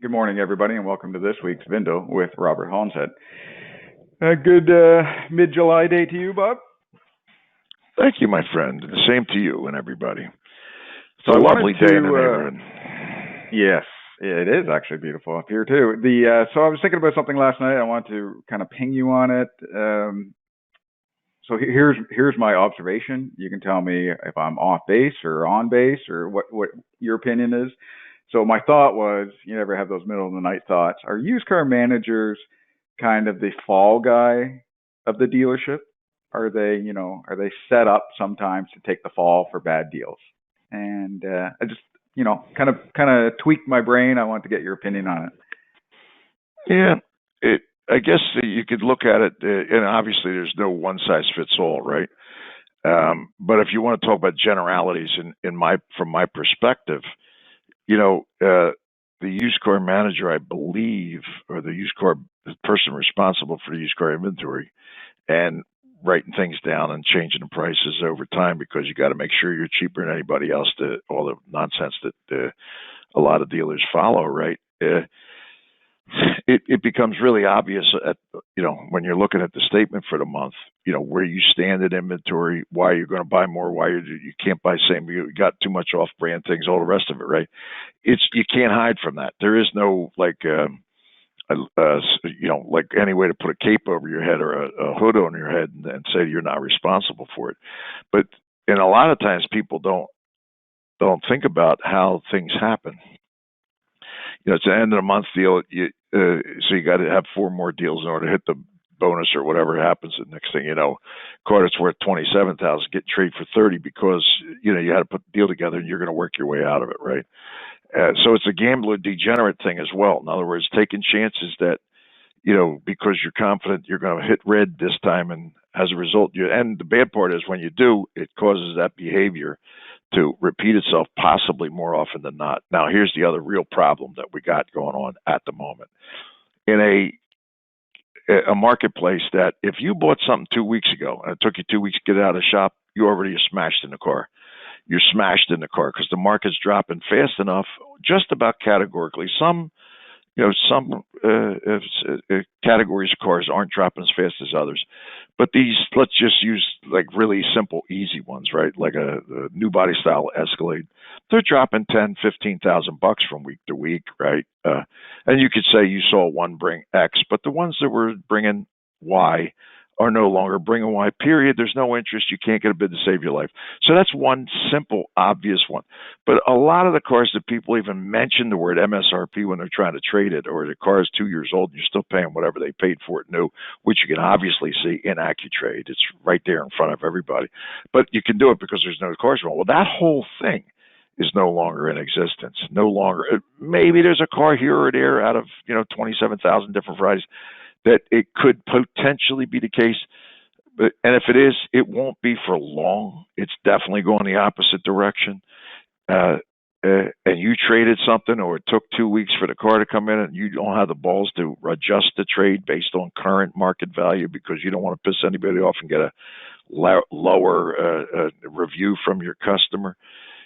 Good morning, everybody, and welcome to this week's VIN-dow with Robert Holmeshead. A good mid-July day to you, Bob. Thank you, my friend. The same to you and everybody. It's So a lovely day in the neighborhood. Yes, it is actually beautiful up here too. So I was thinking about something last night. I want to kind of ping you on it. So here's my observation. You can tell me if I'm off base or on base or what your opinion is. So my thought was, you ever have those middle of the night thoughts? Are used car managers kind of the fall guy of the dealership? Are they set up sometimes to take the fall for bad deals? And I just, kind of tweaked my brain. I want to get your opinion on it. Yeah, I guess you could look at it, and obviously there's no one size fits all, right? But if you want to talk about generalities, from my perspective, the used car manager, I believe, or the person responsible for the used car inventory, and writing things down and changing the prices over time because you got to make sure you're cheaper than anybody else. All the nonsense that a lot of dealers follow, right? It becomes really obvious when you're looking at the statement for the month, where you stand in inventory, why you're going to buy more, why you can't buy same, you got too much off brand things, all the rest of it, right? You can't hide from that. There is no like any way to put a cape over your head or a hood on your head and say you're not responsible for it. But and a lot of times people don't think about how things happen. It's an end of the month deal. So you got to have 4 more deals in order to hit the bonus or whatever happens. The next thing you know, car that's worth $27,000 get traded for 30 because you had to put the deal together and you're going to work your way out of it, right? So it's a gambler degenerate thing as well. In other words, taking chances that because you're confident you're going to hit red this time, and as a result, and the bad part is when you do, it causes that behavior to repeat itself possibly more often than not. Now, here's the other real problem that we got going on at the moment. In a marketplace that if you bought something 2 weeks ago and it took you 2 weeks to get it out of the shop, you already are smashed in the car. You're smashed in the car because the market's dropping fast enough, just about categorically. Some categories of cars aren't dropping as fast as others, but these, let's just use like really simple, easy ones, right? Like a new body style Escalade. They're dropping $10,000-$15,000 from week to week, right? And you could say you saw one bring X, but the ones that were bringing Y are no longer bringing Y, period. There's no interest. You can't get a bid to save your life. So that's one simple, obvious one. But a lot of the cars that people even mention the word MSRP when they're trying to trade it, or the car is 2 years old and you're still paying whatever they paid for it new, which you can obviously see in AccuTrade. It's right there in front of everybody. But you can do it because there's no cars wrong. Well, that whole thing is no longer in existence. No longer. Maybe there's a car here or there out of 27,000 different varieties that it could potentially be the case. And if it is, it won't be for long. It's definitely going the opposite direction. And you traded something, or it took 2 weeks for the car to come in, and you don't have the balls to adjust the trade based on current market value because you don't want to piss anybody off and get a lower review from your customer.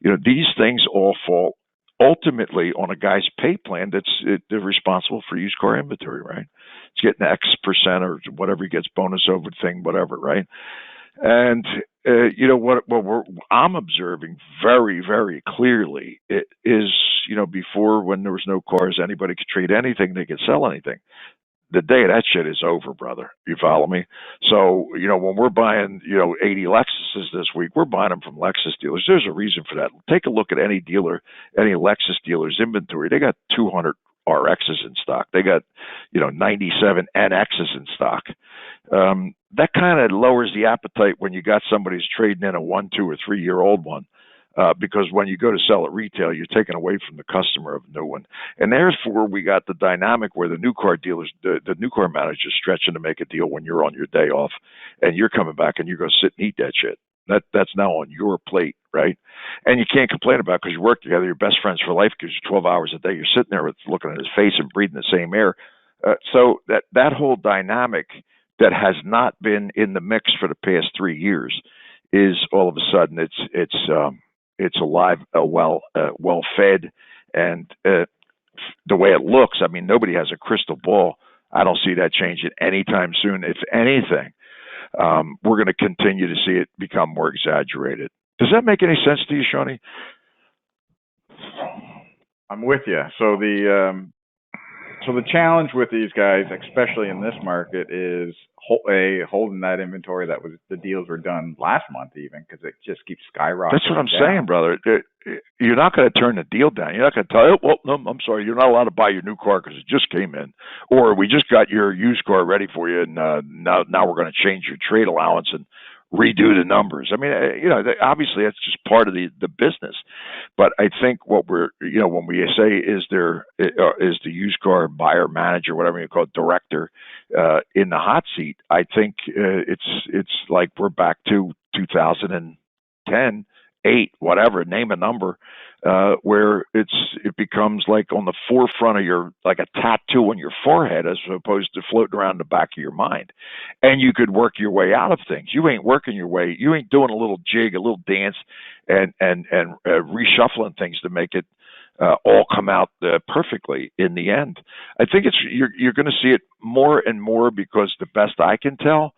These things all fall ultimately on a guy's pay plan they're responsible for used car inventory, right? It's getting X% or whatever he gets, bonus over thing, whatever, right? And I'm observing very, very clearly is, before, when there was no cars, anybody could trade anything, they could sell anything. The day of that shit is over, brother. You follow me? So, when we're buying, 80 Lexuses this week, we're buying them from Lexus dealers. There's a reason for that. Take a look at any Lexus dealer's inventory. They got 200 RXs in stock. They got, 97 NXs in stock. That kind of lowers the appetite when you got somebody who's trading in a 1, 2, or 3-year-old one. Because when you go to sell at retail, you're taking away from the customer of a new one. And therefore, we got the dynamic where the new car dealers, the new car manager's stretching to make a deal when you're on your day off, and you're coming back and you're going to sit and eat that shit. That's now on your plate, right? And you can't complain about it because you work together, you're best friends for life because you're 12 hours a day. You're sitting there looking at his face and breathing the same air. So that whole dynamic that has not been in the mix for the past 3 years is all of a sudden it's alive, well fed, and the way it looks, I mean, nobody has a crystal ball. I don't see that changing anytime soon. If anything, we're going to continue to see it become more exaggerated. Does that make any sense to you, Shawnee? I'm with you. So the challenge with these guys, especially in this market, is holding that inventory that was the deals were done last month, even because it just keeps skyrocketing. That's what I'm down. saying, brother. You're not going to turn the deal down. You're not going to tell, well, no, I'm sorry, you're not allowed to buy your new car because it just came in, or we just got your used car ready for you, and now we're going to change your trade allowance and redo the numbers. I mean, obviously that's just part of the business. But I think what we're, when we say is the used car buyer manager, whatever you call it, director, in the hot seat, I think it's like we're back to 2010, 8, whatever, name a number, where it becomes like on the forefront of your, like a tattoo on your forehead, as opposed to floating around the back of your mind. And you could work your way out of things. You ain't working your way. You ain't doing a little jig, a little dance, and reshuffling things to make it all come out perfectly in the end. I think you're going to see it more and more, because the best I can tell,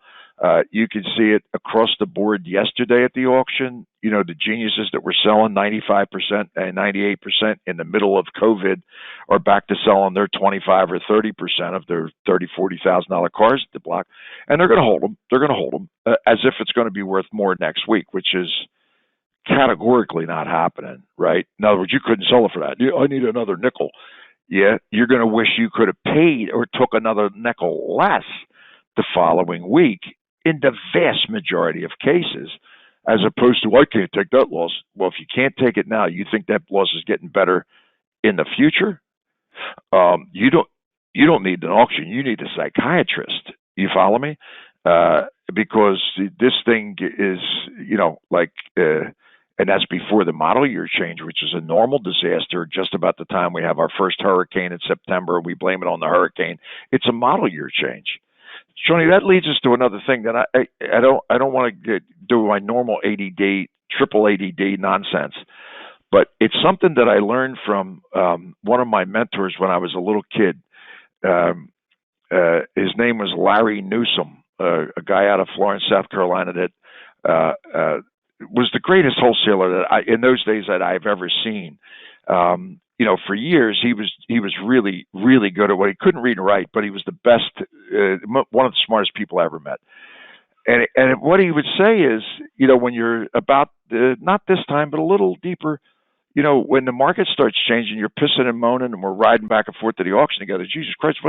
you can see it across the board yesterday at the auction. The geniuses that were selling 95% and 98% in the middle of COVID are back to selling their 25 or 30% of their $30,000-$40,000 cars at the block, and they're going to hold them. They're going to hold them as if it's going to be worth more next week, which is categorically not happening, right? In other words, you couldn't sell it for that. I need another nickel. Yeah, you're going to wish you could have paid or took another nickel less the following week in the vast majority of cases, as opposed to, I can't take that loss. Well, if you can't take it now, you think that loss is getting better in the future? You don't need an auction. You need a psychiatrist. You follow me? Because this thing is, and that's before the model year change, which is a normal disaster. Just about the time we have our first hurricane in September, we blame it on the hurricane. It's a model year change. Shawnee, that leads us to another thing that I don't want to do my normal triple ADD nonsense, but it's something that I learned from one of my mentors when I was a little kid. His name was Larry Newsom, a guy out of Florence, South Carolina, that was the greatest wholesaler in those days that I've ever seen. For years he was really, really good at what he couldn't read and write, but he was the best, one of the smartest people I ever met. And what he would say is, when you're about not this time, but a little deeper, when the market starts changing, you're pissing and moaning, and we're riding back and forth to the auction together. Jesus Christ,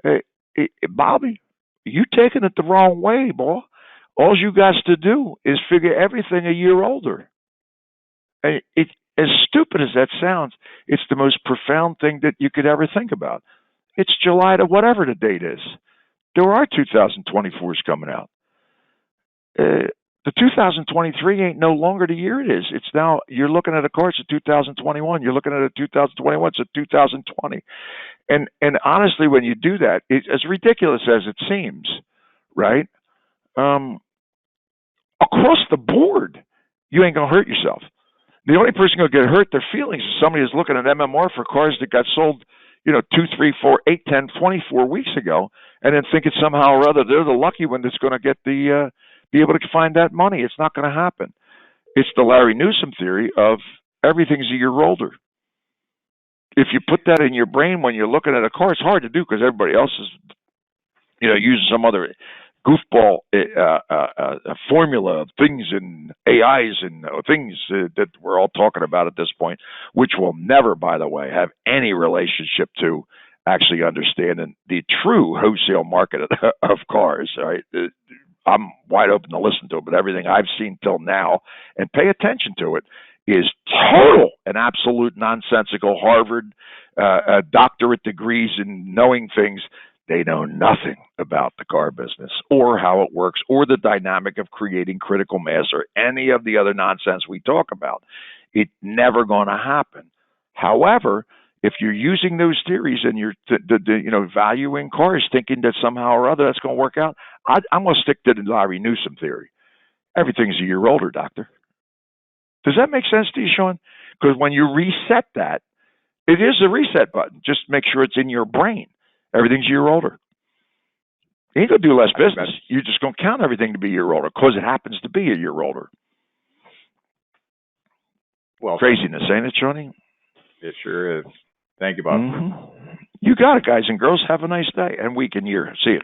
hey, Bobby, you taking it the wrong way, boy. All you got to do is figure everything a year older. And as stupid as that sounds, it's the most profound thing that you could ever think about. It's July to whatever the date is. There are 2024s coming out. The 2023 ain't no longer the year it is. It's now, you're looking at a car, it's a 2021. You're looking at a 2021, it's a 2020. And honestly, when you do that, it's as ridiculous as it seems, right? Across the board, you ain't going to hurt yourself. The only person going to get hurt their feelings is somebody who's looking at MMR for cars that got sold, 2, 3, 4, 8, 10, 24 weeks ago, and then thinking somehow or other they're the lucky one that's going to get be able to find that money. It's not going to happen. It's the Larry Newsom theory of everything's a year older. If you put that in your brain when you're looking at a car, it's hard to do because everybody else is, using some other goofball formula of things and AIs and things that we're all talking about at this point, which will never, by the way, have any relationship to actually understanding the true wholesale market of cars. Right? I'm wide open to listen to it, but everything I've seen till now, and pay attention to it, is total and absolute nonsensical Harvard doctorate degrees in knowing things. They know nothing about the car business or how it works or the dynamic of creating critical mass or any of the other nonsense we talk about. It's never going to happen. However, if you're using those theories and you're valuing cars, thinking that somehow or other that's going to work out, I'm going to stick to the Larry Newsom theory. Everything's a year older, doctor. Does that make sense to you, Sean? Because when you reset that, It is a reset button. Just make sure it's in your brain. Everything's a year older. You ain't going to do less business. You're just going to count everything to be a year older because it happens to be a year older. Well, craziness, ain't it, Johnny? It sure is. Thank you, Bob. You got it, guys and girls. Have a nice day and week and year. See you.